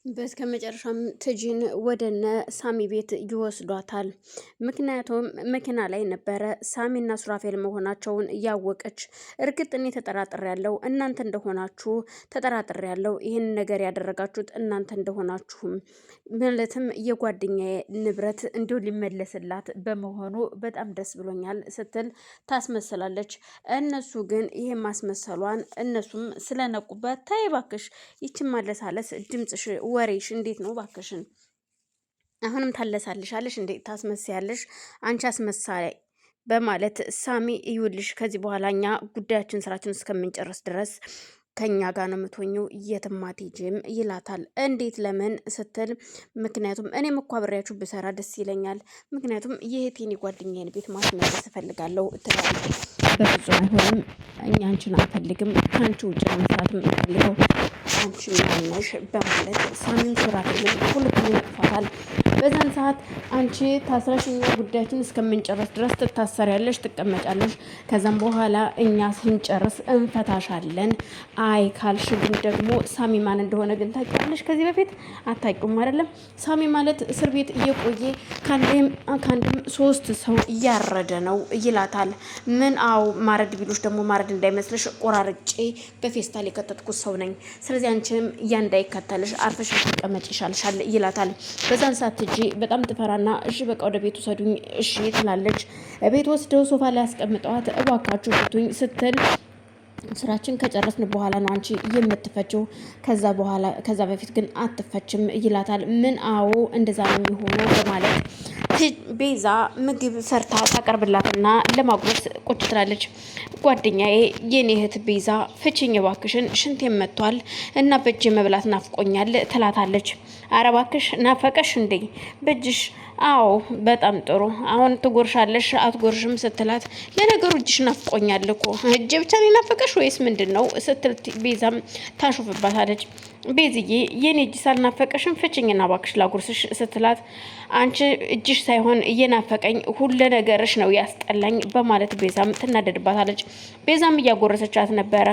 በስከመጨረሻም ትጂን ወደነ ሳሚ ቤት ይወስዷታል። ምክንያቱም መኪና ላይ ነበረ ሳሚና ሱራፌል መሆናቸውን እያወቀች እርግጥ እኔ ተጠራጥሬያለሁ፣ እናንተ እንደሆናችሁ ተጠራጥሬያለሁ፣ ይህን ነገር ያደረጋችሁት እናንተ እንደሆናችሁም ማለትም የጓደኛዬ ንብረት እንዲሁ ሊመለስላት በመሆኑ በጣም ደስ ብሎኛል ስትል ታስመስላለች። እነሱ ግን ይሄ ማስመሰሏን እነሱም ስለነቁበት ታይ እባክሽ ይችን ማለሳለስ ድምጽሽ ወሬሽ እንዴት ነው ባክሽን? አሁንም ታለሳልሻለሽ እንዴ ታስመስያለሽ አንቺ አስመሳይ በማለት ሳሚ እዩልሽ ከዚህ በኋላ እኛ ጉዳያችን ስራችን እስከምንጨርስ ድረስ ከኛ ጋር ነው የምትሆኚው የትም አትሄጂም ይላታል። እንዴት ለምን ስትል ምክንያቱም እኔም እኮ አብሬያችሁ ብሰራ ደስ ይለኛል፣ ምክንያቱም የእህቴን የጓደኛዬን ቤት ማስመለስ እፈልጋለሁ ትላለች። በፍጹም አይሆንም፣ እኛ አንቺን አንፈልግም፣ ከአንቺ ውጭ መስራት የምንፈልገው አንቺ ነሽ በማለት ሳሚን ሱራፌልን ሁለቱም ይነቅፋታል። በዛን ሰዓት አንቺ ታስረሽ እኛ ጉዳያችን እስከምንጨርስ ድረስ ትታሰሪያለሽ፣ ትቀመጫለሽ፣ ከዛም በኋላ እኛ ስንጨርስ እንፈታሻለን። አይ ካልሽ ግን ደግሞ ሳሚ ማን እንደሆነ ግን ታውቂያለሽ? ከዚህ በፊት አታውቂውም አይደለም? ሳሚ ማለት እስር ቤት እየቆየ ከአንድም 3 ሰው እያረደ ነው ይላታል። ምን? አው ማረድ ቢሉሽ ደግሞ ማረድ እንዳይመስልሽ ቆራርጬ በፌስታል የከተትኩት ሰው ነኝ። ስለዚህ አንቺም እንዳይከተልሽ አርፈሽ ተቀመጭ ይሻልሻል ይላታል። በዛን ሰዓት እጂ በጣም ትፈራና እሺ በቃ ወደ ቤቱ ሰዱኝ እሺ ትላለች። ቤት ወስደው ሶፋ ላይ ያስቀምጠዋት እባካችሁ ፍቱኝ ስትል ስራችን ከጨረስን በኋላ ነው አንቺ የምትፈችው፣ ከዛ በፊት ግን አትፈችም ይላታል። ምን? አዎ እንደዛ ነው የሚሆነው በማለት ቤዛ ምግብ ሰርታ ታቀርብላትና ለማጉረስ ቁጭ ትላለች። ጓደኛዬ የኔ እህት ቤዛ ፍቺኝ እባክሽን ሽንቴን መጥቷል እና በእጅ መብላት ናፍቆኛል ትላታለች። ኧረ እባክሽ ናፈቀሽ እንዴ በእጅሽ? አዎ በጣም ጥሩ፣ አሁን ትጎርሻለሽ አትጎርሽም ስትላት፣ ለነገሩ እጅሽ ናፍቆኛል እኮ እጅ ብቻ ነው ናፈቀሽ ወይስ ምንድነው ስትል ቤዛም ታሾፍባታለች። ቤዝዬ የኔ እጅ ሳልናፈቀሽም ፍቺኝና እባክሽ ላጉርስሽ ስትላት፣ አንቺ እጅሽ ሳይሆን እየናፈቀኝ ሁሉ ነገርሽ ነው ያስጠላኝ በማለት ቤዛም ትናደድባታለች። ቤዛም እያጎረሰቻት ነበረ፣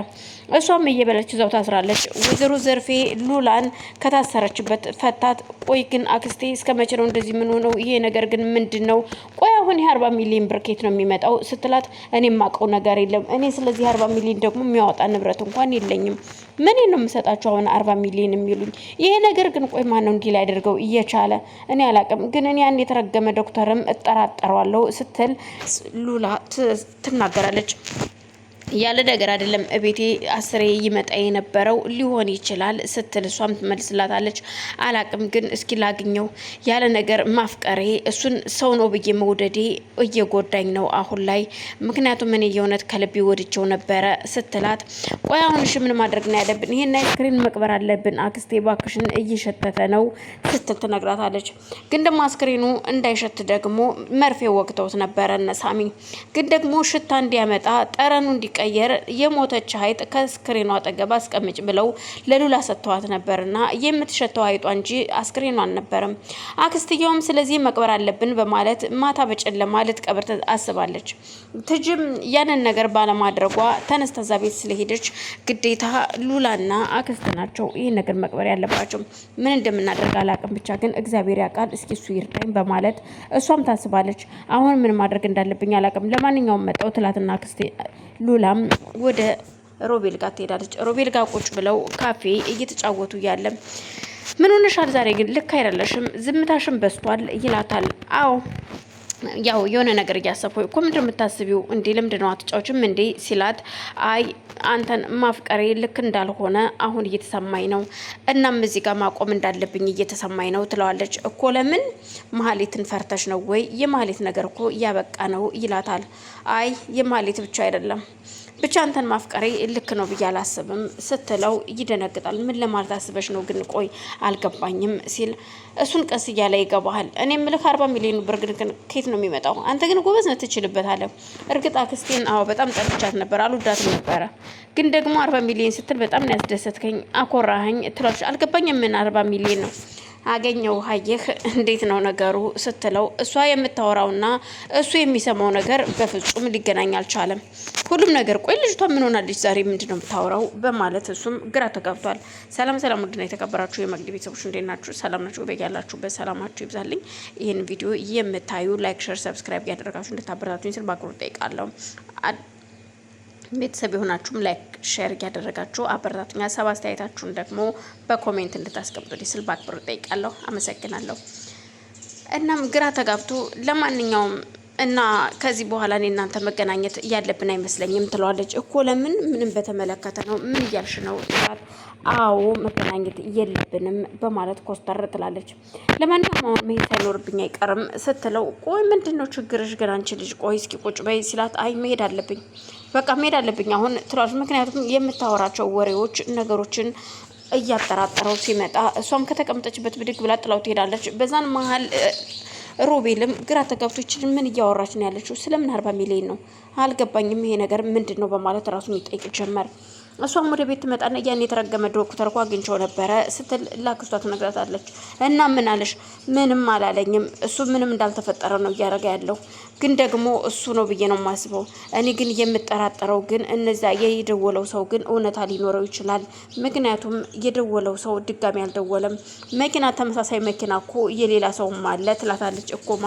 እሷም እየበለች እዛው ታስራለች። ወይዘሮ ዘርፌ ሉላን ከታሰረችበት ፈታት። ቆይ ግን አክስቴ እስከመቼ ነው እንደዚህ ምን ሆነው? ይሄ ነገር ግን ምንድነው? ቆይ አሁን የ40 ሚሊዮን ብር ከየት ነው የሚመጣው ስትላት፣ እኔ የማውቀው ነገር የለም፣ እኔ ስለዚህ 40 ሚሊዮን ደግሞ የሚያወጣ ንብረት እንኳን የለኝም፣ ምን ነው የምሰጣቸው አሁን 40 ሚሊዮን የሚሉኝ? ይሄ ነገር ግን ቆይ ማን ነው እንዲህ ሊያደርገው እየቻለ? እኔ አላቅም፣ ግን እኔ ያን የተረገመ ዶክተርም እጠራጠረዋለሁ ስትል ሉላ ትናገራለች። ያለ ነገር አይደለም እቤቴ 10 ይመጣ የነበረው ሊሆን ይችላል ስትል እሷም ትመልስላታለች። አላቅም ግን እስኪ ላግኘው፣ ያለ ነገር ማፍቀሬ እሱን ሰው ነው ብዬ መውደዴ እየጎዳኝ ነው አሁን ላይ፣ ምክንያቱም እኔ የእውነት ከልቤ ወድቸው ነበረ ስትላት፣ ቆይ አሁን እሺ ምን ማድረግ ነው ያለብን? ይሄን አስክሬን መቅበር አለብን አክስቴ ባክሽን እየሸተተ ነው ስትል ትነግራታለች። ግን ደግሞ አስክሬኑ እንዳይሸት ደግሞ መርፌ ወቅተውት ነበረ እነ ሳሚ፣ ግን ደግሞ ሽታ እንዲያመጣ ጠረኑ ቀየር የሞተች ሀይጥ ከስክሪኗ አጠገብ አስቀምጭ ብለው ለሉላ ሰጥተዋት ነበርና የምትሸተው ሀይጧ እንጂ አስክሬኗ አልነበረም። አክስትየውም ስለዚህ መቅበር አለብን በማለት ማታ በጨለማ ልትቀብር አስባለች። ትጅም ያንን ነገር ባለማድረጓ ተነስታ እዛ ቤት ስለሄደች ግዴታ ሉላና አክስት ናቸው ይሄን ነገር መቅበር ያለባቸው። ምን እንደምናደርግ አላቅም፣ ብቻ ግን እግዚአብሔር ያውቃል፣ እስኪ እሱ ይርዳኝ በማለት እሷም ታስባለች። አሁን ምን ማድረግ እንዳለብኝ አላቅም፣ ለማንኛውም መጣው ትላትና አክስቴ ሉላም ወደ ሮቤል ጋር ትሄዳለች። ሮቤል ጋር ቁጭ ብለው ካፌ እየተጫወቱ እያለ ምን ሆነሻል ዛሬ ግን ልክ አይደለሽም፣ ዝምታሽም በስቷል ይላታል። አዎ ያው የሆነ ነገር እያሰብኩ እኮ ምንድን ነው የምታስቢው እንዴ? ለምንድን ነው አትጫውችም እንዴ ሲላት፣ አይ አንተን ማፍቀሬ ልክ እንዳልሆነ አሁን እየተሰማኝ ነው፣ እናም እዚህ ጋር ማቆም እንዳለብኝ እየተሰማኝ ነው ትለዋለች። እኮ ለምን? መሀሌትን ፈርተሽ ነው ወይ? የመሀሌት ነገር እኮ እያበቃ ነው ይላታል። አይ የመሀሌት ብቻ አይደለም ብቻ አንተን ማፍቀሬ ልክ ነው ብዬ አላስብም ስትለው ይደነግጣል። ምን ለማለት አስበሽ ነው ግን? ቆይ አልገባኝም ሲል እሱን ቀስ እያለ ይገባሃል። እኔ ምልክ 40 ሚሊዮን ብር ግን ከየት ነው የሚመጣው? አንተ ግን ጎበዝ ነህ ትችልበታለህ። እርግጥ አክስቴን አዎ በጣም ጠልቻት ነበር፣ አልወዳትም ነበረ፣ ግን ደግሞ 40 ሚሊዮን ስትል በጣም ነው ያስደሰትከኝ፣ አኮራኸኝ ትላለች። አልገባኝም ምን 40 ሚሊዮን ነው አገኘው ሀየህ እንዴት ነው ነገሩ ስትለው እሷ የምታወራውና እሱ የሚሰማው ነገር በፍጹም ሊገናኝ አልቻለም። ሁሉም ነገር ቆይ ልጅቷ ምን ሆናለች ዛሬ ምንድነው የምታወራው በማለት እሱም ግራ ተጋብቷል። ሰላም ሰላም፣ ውድና የተከበራችሁ የመቅዲ ቤተሰቦች እንዴት ናችሁ? ሰላም ናችሁ? በያላችሁበት ሰላማችሁ ይብዛልኝ። ይህን ቪዲዮ የምታዩ ላይክ፣ ሼር፣ ሰብስክራይብ ያደረጋችሁ እንድታበረታቱኝ ስል በአክብሮት ጠይቃለሁ። ቤተሰብ የሆናችሁም ላይክ ሼር እያደረጋችሁ አበረታቱኝ። ሀሳብ አስተያየታችሁን ደግሞ በኮሜንት እንድታስቀምጡልኝ ስል በአክብሮት ጠይቃለሁ። አመሰግናለሁ። እናም ግራ ተጋብቶ ለማንኛውም እና ከዚህ በኋላ እኔ እናንተ መገናኘት ያለብን አይመስለኝም ትለዋለች። እኮ ለምን ምንም በተመለከተ ነው ምን እያልሽ ነው ይላል። አዎ መገናኘት የለብንም በማለት ኮስተር ትላለች። ለማንኛውም አሁን መሄድ ሳይኖርብኝ አይቀርም ስትለው ቆይ ምንድን ነው ችግርሽ ግን አንቺ ልጅ ቆይ እስኪ ቁጭ በይ ሲላት አይ መሄድ አለብኝ በቃ መሄድ አለብኝ አሁን ትላለች። ምክንያቱም የምታወራቸው ወሬዎች ነገሮችን እያጠራጠረው ሲመጣ እሷም ከተቀመጠችበት ብድግ ብላ ጥላው ትሄዳለች። በዛን መሀል ሮቤልም ግራ ተጋብቶ ይችል ምን እያወራች ነው ያለችው? ስለምን 40 ሚሊዮን ነው አልገባኝም፣ ይሄ ነገር ምንድን ነው በማለት ራሱን ይጠይቅ ጀመር። እሷም ወደ ቤት ትመጣና ያን የተረገመ ዶክተር እኮ አግኝቼው ነበረ ስትል ላክስቷ ትነግራታለች። እና ምን አለሽ? ምንም አላለኝም፣ እሱ ምንም እንዳልተፈጠረ ነው እያደረገ ያለው፣ ግን ደግሞ እሱ ነው ብዬ ነው የማስበው። እኔ ግን የምጠራጠረው ግን እነዛ የደወለው ሰው ግን እውነታ ሊኖረው ይችላል። ምክንያቱም የደወለው ሰው ድጋሚ አልደወለም። መኪና ተመሳሳይ መኪና እኮ የሌላ ሰውም አለ ትላታለች። እኮማ